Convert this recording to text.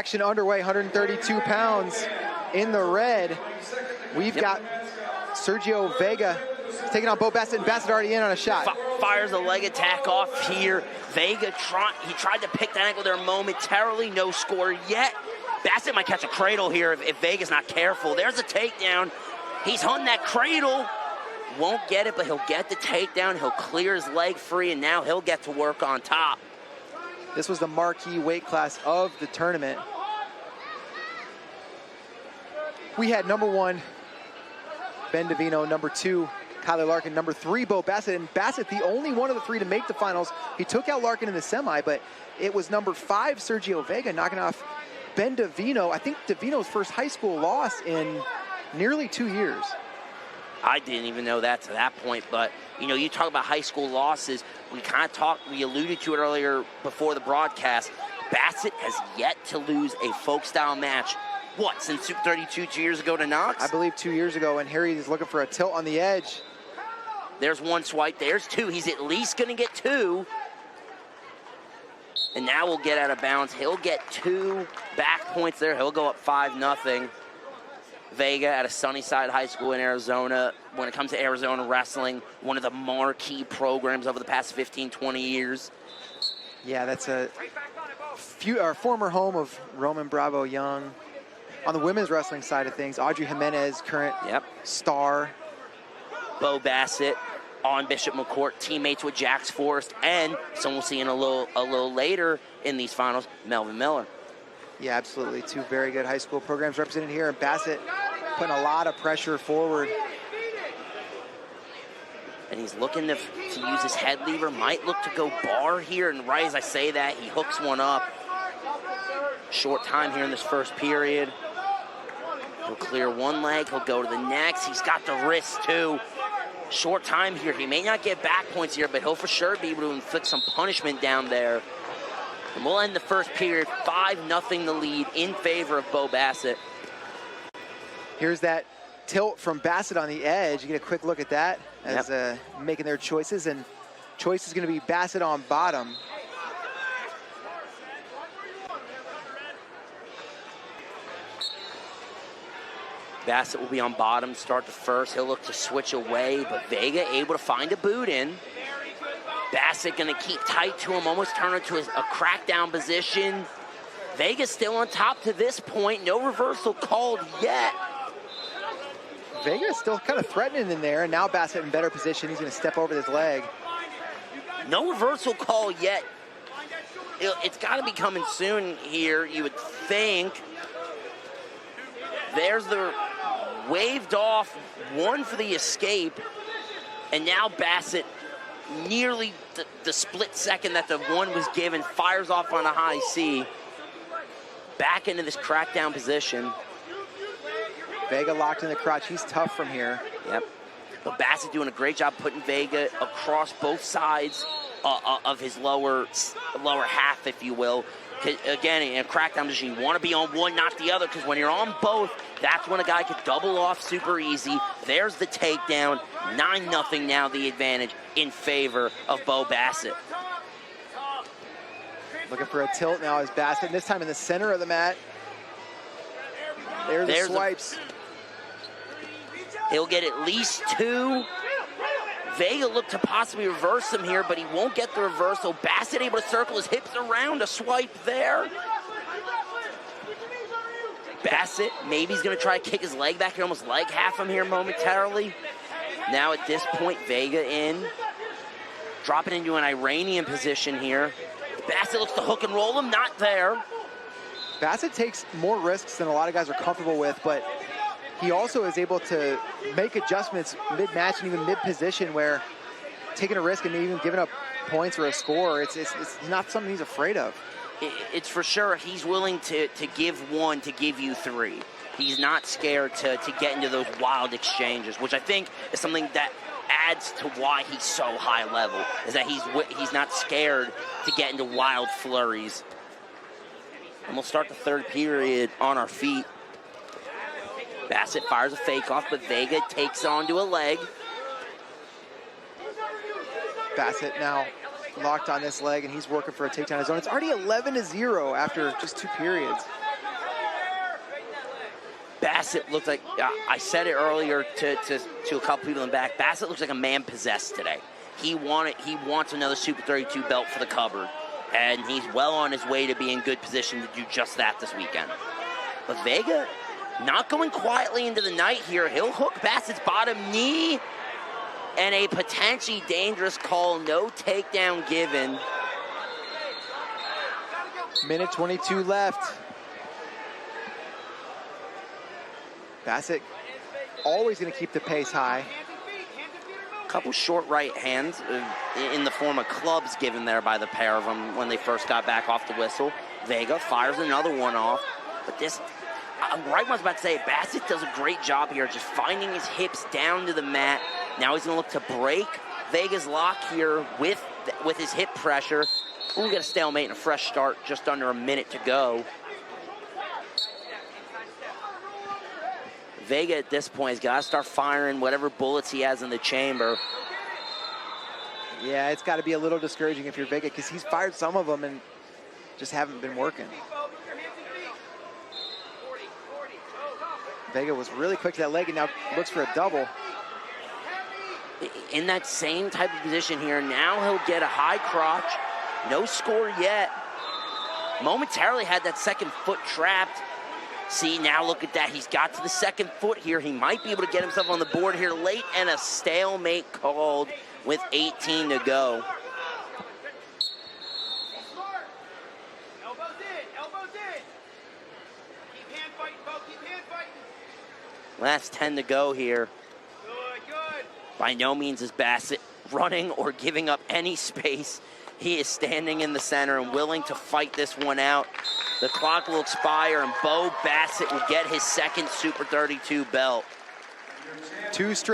Action underway, 132 pounds in the red. We've got Sergio Vega taking on Bo Bassett, and Bassett already in on a shot. Fires a leg attack off here. Vega tried to pick that ankle there momentarily. No score yet. Bassett might catch a cradle here if Vega's not careful. There's a takedown. He's hunting that cradle. Won't get it, but he'll get the takedown. He'll clear his leg free, and now he'll get to work on top. This was the marquee weight class of the tournament. We had number 1, Ben Davino, number 2, Kyler Larkin, number 3, Bo Bassett, and Bassett, the only one of the 3 to make the finals. He took out Larkin in the semi, but it was number 5, Sergio Vega, knocking off Ben Davino. I think Davino's first high school loss in nearly 2 years. I didn't even know that to that point, but you know, you talk about high school losses. We alluded to it earlier before the broadcast. Bassett has yet to lose a folk style match. What, since Super 32 2 years ago to Knox? I believe 2 years ago, and Harry is looking for a tilt on the edge. There's one swipe, there's 2. He's at least gonna get 2. And now we'll get out of bounds. He'll get 2 back points there. He'll go up 5-0. Vega at a Sunnyside High School in Arizona. When it comes to Arizona wrestling, one of the marquee programs over the past 15, 20 years. Yeah, that's a former home of Roman Bravo Young. On the women's wrestling side of things, Audrey Jimenez, current star. Bo Bassett on Bishop McCourt, teammates with Jax Forrest, and someone we'll see in a little later in these finals, Melvin Miller. Yeah, absolutely. 2 very good high school programs represented here, and Bassett putting a lot of pressure forward. And he's looking to use his head lever, might look to go bar here, and right as I say that, he hooks one up. Short time here in this first period. He'll clear one leg, he'll go to the next. He's got the wrist too. Short time here. He may not get back points here, but he'll for sure be able to inflict some punishment down there. And we'll end the first period 5-0 the lead in favor of Bo Bassett. Here's that tilt from Bassett on the edge. You get a quick look at that as making their choices, and choice is going to be Bassett on bottom. Bassett will be on bottom, start the first. He'll look to switch away, but Vega able to find a boot in. Bassett gonna keep tight to him, almost turn it to a crackdown position. Vega's still on top to this point. No reversal called yet. Vega's still kind of threatening in there, and now Bassett in better position. He's gonna step over this leg. No reversal call yet. It's gotta be coming soon here, you would think. There's the waved off one for the escape, and now Bassett, nearly the split second that the one was given, fires off on a high C. Back into this crackdown position. Vega locked in the crotch. He's tough from here. Yep. But Bassett doing a great job putting Vega across both sides of his lower half, if you will. Again, in a crackdown position, you want to be on one, not the other, because when you're on both, that's when a guy could double off super easy. There's the takedown. 9-0 now, the advantage in favor of Bo Bassett. Looking for a tilt now as Bassett, and this time in the center of the mat. There's the swipes. He'll get at least 2. Vega looked to possibly reverse him here, but he won't get the reversal. Bassett able to circle his hips around, a swipe there. Bassett, maybe he's going to try to kick his leg back here, almost leg half him here momentarily. Now at this point, Vega in. Dropping into an Iranian position here. Bassett looks to hook and roll him, not there. Bassett takes more risks than a lot of guys are comfortable with, but he also is able to make adjustments mid-match and even mid-position, where taking a risk and even giving up points or a score, it's not something he's afraid of. It's for sure he's willing to give 1 to give you 3. He's not scared to get into those wild exchanges, which I think is something that adds to why he's so high level, is that he's not scared to get into wild flurries. And we'll start the third period on our feet. Bassett fires a fake off, but Vega takes onto a leg. Bassett now locked on this leg, and he's working for a takedown of his own. It's already 11-0 after just 2 periods. Bassett looked like, I said it earlier to a couple people in the back, Bassett looks like a man possessed today. He wants another Super 32 belt for the cupboard, and he's well on his way to be in good position to do just that this weekend. But Vega, not going quietly into the night here. He'll hook Bassett's bottom knee, and a potentially dangerous call, no takedown given. Minute 22 left. Bassett always going to keep the pace high. Couple short right hands in the form of clubs given there by the pair of them when they first got back off the whistle. Vega fires another one off. But this, right when I was about to say, Bassett does a great job here just finding his hips down to the mat. Now he's going to look to break Vega's lock here with his hip pressure. Ooh, we got a stalemate and a fresh start, just under a minute to go. Vega at this point has got to start firing whatever bullets he has in the chamber. Yeah, it's got to be a little discouraging if you're Vega, because he's fired some of them and just haven't been working. Vega was really quick to that leg and now looks for a double. In that same type of position here, now he'll get a high crotch. No score yet. Momentarily had that second foot trapped. See, now look at that. He's got to the second foot here. He might be able to get himself on the board here late, and a stalemate called with 18 to go. Last 10 to go here. By no means is Bassett running or giving up any space. He is standing in the center and willing to fight this one out. The clock will expire, and Bo Bassett will get his second Super 32 belt. 2 straight.